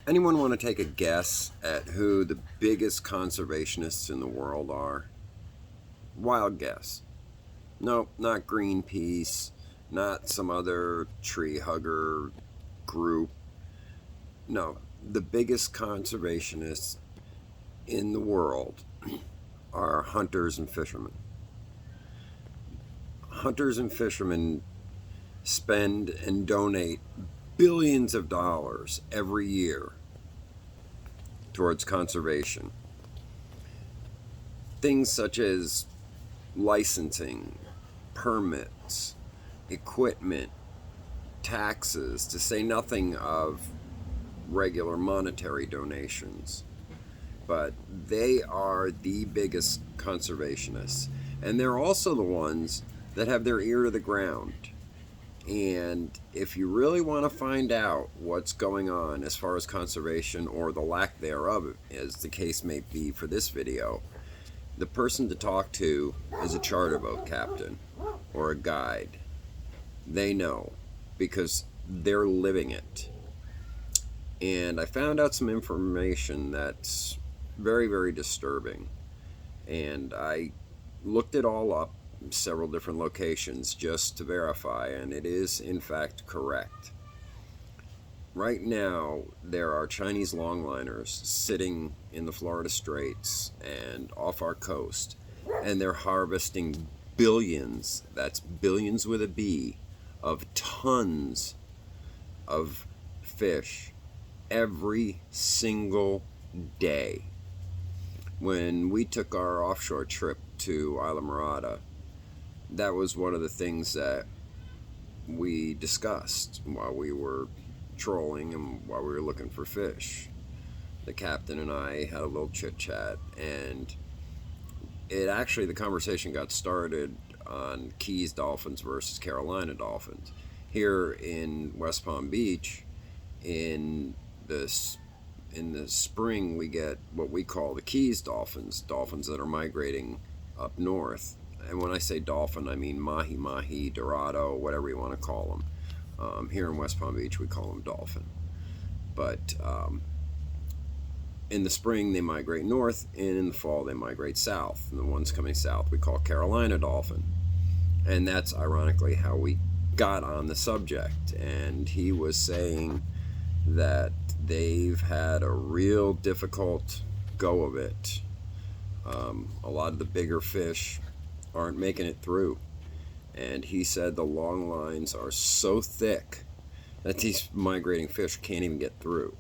Anyone want to take a guess at who the biggest conservationists in the world are? Wild guess. No, not Greenpeace, not some other tree hugger group. No, the biggest conservationists in the world are hunters and fishermen. Hunters and fishermen spend and donate billions of dollars every year towards conservation. Things such as licensing, permits, equipment, taxes, to say nothing of regular monetary donations. But they are the biggest conservationists. And they're also the ones that have their ear to the ground. And if you really want to find out what's going on as far as conservation, or the lack thereof, as the case may be for this video, the person to talk to is a charter boat captain or a guide. They know, because they're living it. And I found out some information that's very, very disturbing. And I looked it all up, several different locations, just to verify, and it is in fact correct. Right now there are Chinese longliners sitting in the Florida Straits and off our coast, and they're harvesting billions, that's billions with a B, of tons of fish every single day. When we took our offshore trip to Islamorada, that was one of the things that we discussed while we were trolling and while we were looking for fish. The captain and I had a little chit chat, and the conversation got started on Keys dolphins versus Carolina dolphins. Here in West Palm Beach, in the spring, we get what we call the Keys dolphins that are migrating up north. And when I say dolphin, I mean Mahi, Mahi, Dorado, whatever you want to call them. Here in West Palm Beach, we call them dolphin. But in the spring, they migrate north, and in the fall, they migrate south. And the ones coming south, we call Carolina dolphin. And that's ironically how we got on the subject. And he was saying that they've had a real difficult go of it. A lot of the bigger fish aren't making it through, and he said the long lines are so thick that these migrating fish can't even get through.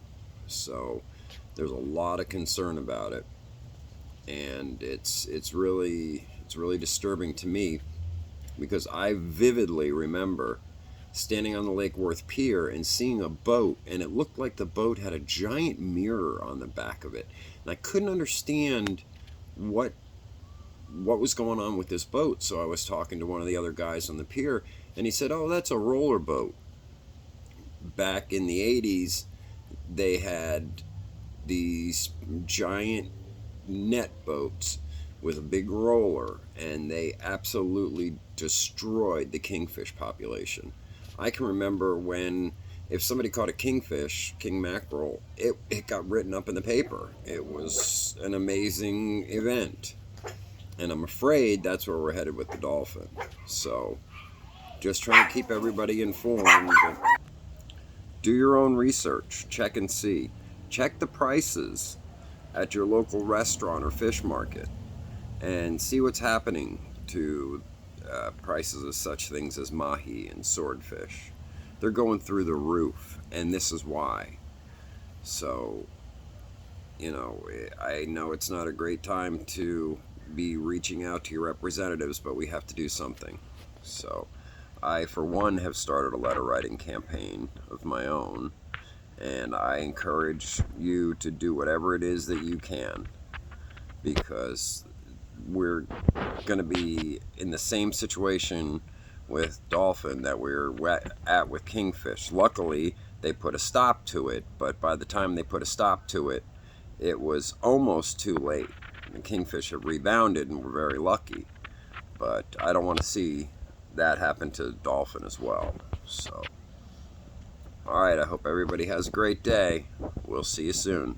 So there's a lot of concern about it, and it's really disturbing to me, because I vividly remember standing on the Lake Worth Pier and seeing a boat, and it looked like the boat had a giant mirror on the back of it, and I couldn't understand what was going on with this boat. So I was talking to one of the other guys on the pier, and he said, "Oh, that's a roller boat." Back in the 80s, they had these giant net boats with a big roller, and they absolutely destroyed the kingfish population. I can remember when, if somebody caught a kingfish, king mackerel, it got written up in the paper. It was an amazing event. And I'm afraid that's where we're headed with the dolphin. So, just trying to keep everybody informed. Do your own research. Check and see. Check the prices at your local restaurant or fish market, and see what's happening to prices of such things as mahi and swordfish. They're going through the roof, and this is why. So, I know it's not a great time to be reaching out to your representatives, but we have to do something. So I, for one, have started a letter writing campaign of my own, and I encourage you to do whatever it is that you can, because we're going to be in the same situation with dolphin that we're at with kingfish. Luckily, they put a stop to it, but by the time they put a stop to it, it was almost too late. The kingfish have rebounded, and we're very lucky. But I don't want to see that happen to dolphin as well. So All right, I hope everybody has a great day. We'll see you soon.